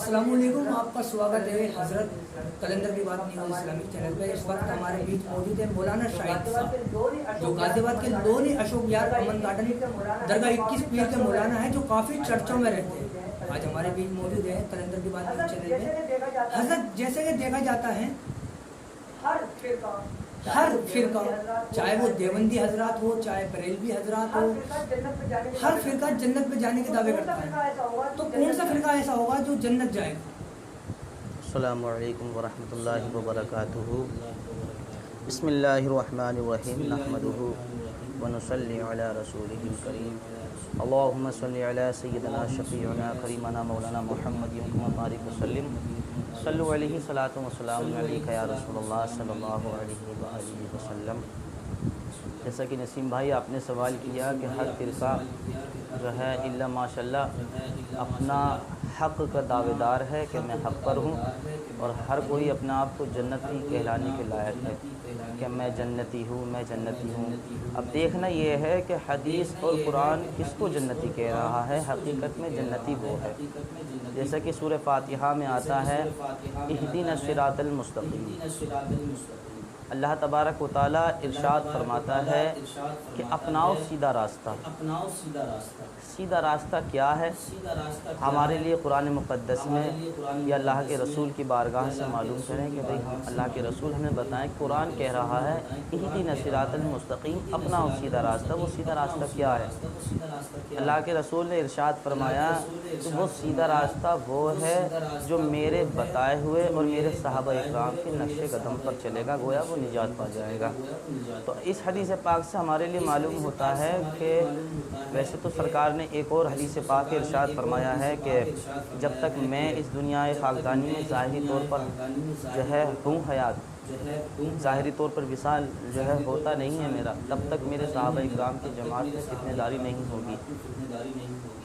अस्सलाम वालेकुम, आपका स्वागत है हज़रत कलंदर की बात न्यूज़ इस्लामिक चैनल पे। इस वक्त हमारे बीच मौजूद है मौलाना शाहिद साहब, जो गाजियाबाद के लोनी अशोक यार अमन गार्डन दरगाह 21 पीर के मौलाना है, जो काफ़ी चर्चों में रहते हैं। आज हमारे बीच मौजूद है कलंदर की बात न्यूज़ चैनल पे। हज़रत जैसे कि देखा जाता है हर फिरका, चाहे वो देवबंदी हजरात हो, चाहे बरेलवी हजरात हो, हर फिरका जन्नत में जाने के दावे करता है। तो कौन सा फिरका ऐसा होगा जो जन्नत जाएगा? अस्सलामु अलैकुम वरहमतुल्लाहि वबरकातुहू। बिस्मिल्लाहिर्रहमानिर्रहीम। नहमदुहू व नुसल्ली अला रसूलिहिल करीम। अल्लाहुम्मा सल्लि अला सय्यिदिना शफीउना करीमना मौलाना मुहम्मदिन व बारिक वसल्लिम। सल्लु अलैहि सलातु व सलाम अलैका या रसूलल्लाह सल्लल्लाहु अलैहि व आलिहि वसल्लम। जैसा कि नसीम भाई आपने सवाल किया कि हर फ़िरका जो है इल्ला माशाअल्लाह अपना हक़ का दावेदार है कि मैं हक़ पर हूँ, और हर कोई अपने आप को जन्नती कहलाने के लायक है कि मैं जन्नती हूँ, मैं जन्नती हूँ। अब देखना ये है कि हदीस और कुरान किसको जन्नती कह रहा है। हकीकत में जन्नती वो है, जैसा कि सूरह फातिहा में आता है, इहदिना सिरातल मुस्तक़ीम। अल्लाह तबारक व तआला इरशाद फरमाता है कि अपनाओ सीधा रास्ता। सीधा रास्ता क्या है? हमारे लिए कुरान मुक़द्दस में या अल्लाह के रसूल की बारगाह से मालूम करें कि भाई हम अल्लाह के रसूल हमें बताएं, कुरान कह रहा है इहदिना सिरातल मुस्तक़ीम, अपनाओ सीधा रास्ता। वो सीधा रास्ता क्या है? अल्लाह के रसूल ने इरशाद फरमाया कि वो सीधा रास्ता वो है जो मेरे बताए हुए और मेरे सहाबा इकराम के नक्शे कदम पर चलेगा, गोया वो निजात पा जाएगा। तो इस हदीस पाक से हमारे लिए मालूम होता है कि वैसे तो सरकार ने एक और हदीस पाक इरशाद फरमाया है कि जब तक मैं इस दुनिया खाकदानी में ज़ाहिरी तौर पर जो है हूँ हयात, ज़ाहिरी तौर पर विसाल जो है होता नहीं है मेरा, तब तक मेरे सहाबा इकराम की जमात में फितनेदारी नहीं होगी।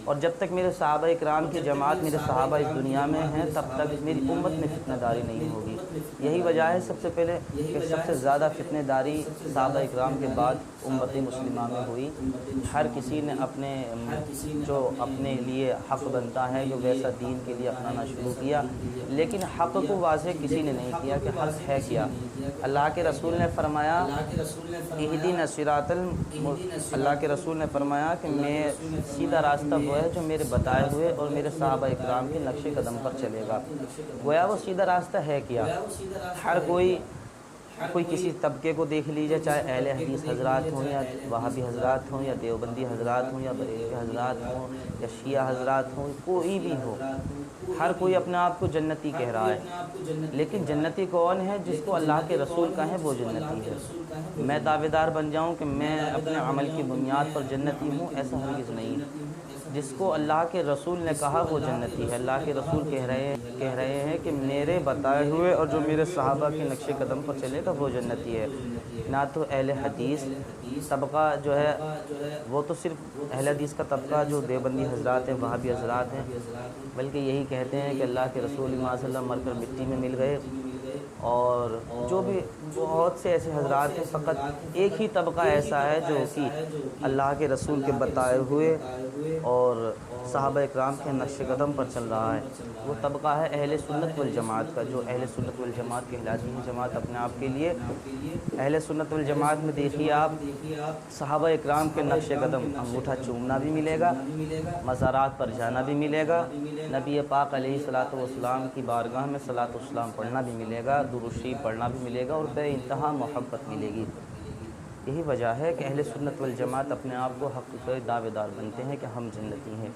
और जब तक मेरे सहाबा इकराम की जमात, मेरे सहाबा इस दुनिया में हैं, तब तक मेरी उम्मत में फितनेदारी नहीं होगी। यही वजह है सबसे पहले कि सबसे ज़्यादा फितनेदारी सहाबा इकराम के बाद उम्मत मुस्लिमा में हुई। हर किसी ने अपने जो अपने लिए हक़ बनता है, जो वैसा दीन के लिए अपनाना शुरू किया, लेकिन हक़ को वाज़ेह किसी ने नहीं किया कि हक़ है क्या। अल्लाह के रसूल ने फरमाया इहदिना सिरातल, अल्लाह के रसूल ने फरमाया कि मैं सीधा रास्ता वो है जो मेरे बताए हुए और मेरे सहाबा इकराम के नक्शे कदम पर चलेगा। गोया वो सीधा रास्ता है क्या? हर कोई किसी तबके को देख लीजिए, चाहे अहले हदीस हजरात हों या वहाबी हजरात हों या देवबंदी हजरात हों या बरेलवी हजरात हों या शिया हजरात हों, कोई भी हो, हर कोई अपने आप को जन्नती कह रहा है। लेकिन जन्नती कौन है? जिसको अल्लाह के रसूल कहें वो जन्नती है। मैं दावेदार बन जाऊं कि मैं अपने अमल की बुनियाद पर जन्नती हूँ, ऐसा हरगिज़ नहीं। जिसको अल्लाह के रसूल ने कहा वो जन्नती है। अल्लाह के रसूल कह रहे हैं कि मेरे बताए हुए और जो मेरे सहाबा के नक्शे कदम पर चलेगा वो जन्नती है। ना तो अहले हदीस तबका जो है वो तो सिर्फ अहले हदीस का तबका जो देवबंदी हजरात हैं, वहाबी हजरात हैं, बल्कि यही कहते हैं कि अल्लाह के रसूल सल्लल्लाहु मरकर मिट्टी में मिल गए। और जो भी बहुत से ऐसे हजरात हैं, फ़कत एक ही तबका ऐसा है जो कि अल्लाह के रसूल के बताए हुए और सहाबा इकराम के नक्शे कदम पर चल रहा है। वो तबका है अहले सुन्नत वल जमात का, जो अहले सुन्नत वल जमात कहलाती है जमात अपने आप के लिए। अहले सुन्नत वल जमात में देखिए आप, सहाबा इकराम के नक्शे कदम अंगूठा चूमना भी मिलेगा, मज़ारात पर जाना भी मिलेगा, नबी पाक अलैहिस्सलातु वस्सलाम की बारगाह में सलातो सलाम पढ़ना भी मिलेगा, दुरूद शरीफ पढ़ना भी मिलेगा, और बेइंतहा मोहब्बत मिलेगी। यही वजह है कि अहले सुन्नत वल जमात अपने आप को हक़ के दावेदार बनते हैं कि हम जन्नती हैं।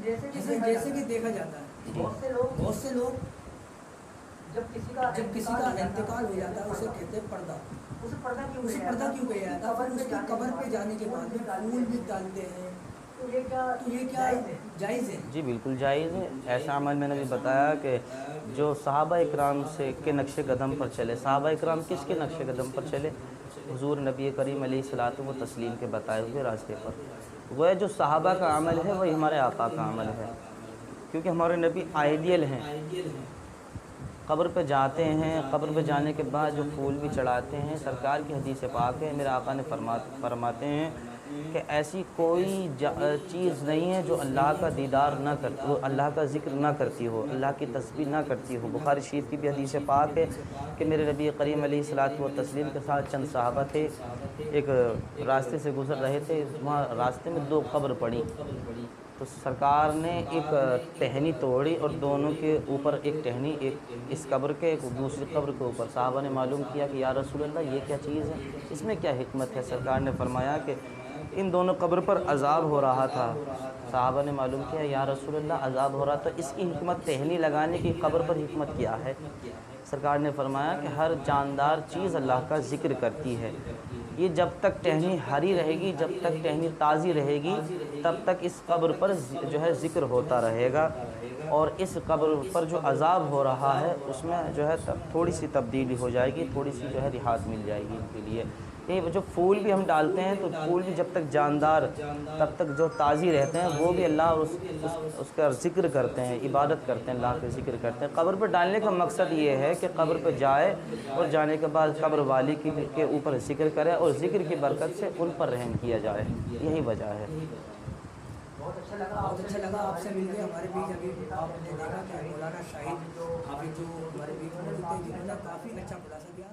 जैसे कि देखा जाता है बहुत से लोग जब किसी का इंतकाल हो जाता है उसे कहते हैं पर्दा। उसे पर्दा क्यों कहा जाता है? उसकी कब्र पे जाने के बाद में फूल भी डालते हैं, तो ये क्या जायज़ है? जी बिल्कुल जायज़ है। ऐसा अमल मैंने भी बताया कि जो सहाबा इकराम से के नक्शे कदम पर चले। सहाबा इकराम किसके नक्शे कदम पर चले? हुज़ूर नबी करीम अलैहिस्सलातु व तस्लीम के बताए हुए रास्ते पर। वह जो सहाबा का अमल है वही हमारे आका का अमल है, क्योंकि हमारे नबी आइडियल हैं। कब्र पे जाते हैं, कब्र पे जाने के बाद जो फूल भी चढ़ाते हैं, सरकार की हदीस पाक है, मेरे आका ने फरमाते हैं کہ ایسی کوئی چیز نہیں ہے جو اللہ کا دیدار نہ کرتی ہو، اللہ کا ذکر نہ کرتی ہو، اللہ کی تسبیح نہ کرتی ہو۔ بخاری شریف کی بھی حدیث پاک ہے کہ میرے نبی کریم علیہ الصلوۃ والتسلیم کے ساتھ چند صحابہ تھے، ایک راستے سے گزر رہے تھے، وہاں راستے میں دو قبر پڑی، تو سرکار نے ایک ٹہنی توڑی اور دونوں کے اوپر ایک ٹہنی، ایک اس قبر کے ایک دوسری قبر کے اوپر۔ صحابہ نے معلوم کیا کہ یا رسول اللہ یہ کیا چیز ہے، اس میں کیا حکمت ہے؟ سرکار نے فرمایا کہ ان دونوں قبر پر عذاب ہو رہا تھا۔ صحابہ نے معلوم کیا یا رسول اللہ عذاب ہو رہا تو اس کی حکمت، ٹہنی لگانے کی قبر پر حکمت کیا ہے؟ سرکار نے فرمایا کہ ہر جاندار چیز اللہ کا ذکر کرتی ہے، یہ جب تک ٹہنی ہری رہے گی، جب تک ٹہنی تازی رہے گی، تب تک اس قبر پر جو ہے ذکر ہوتا رہے گا، اور اس قبر پر جو عذاب ہو رہا ہے اس میں جو ہے تھوڑی سی تبدیلی ہو جائے گی، تھوڑی سی جو ہے راحت مل جائے گی ان کے لیے۔ یہ جو پھول بھی ہم ڈالتے ہیں تو پھول بھی جب تک جاندار، تب تک جو تازی رہتے ہیں وہ بھی اللہ اس کا ذکر کرتے ہیں، عبادت کرتے ہیں، اللہ کا ذکر کرتے ہیں۔ قبر پر ڈالنے کا مقصد یہ ہے کہ قبر پہ جائے اور جانے کے بعد قبر والی کے اوپر ذکر کرے اور ذکر کی برکت سے ان پر رحم کیا جائے، یہی وجہ ہے۔ بہت اچھا لگا آپ سے مل کے۔ ہمارے بیچ ابھی آپ نے دیکھا کہ مولانا شاہد حافظ جو ہمارے بیچ موجود تھے، جنہوں نے کافی اچھا خلاصہ دیا۔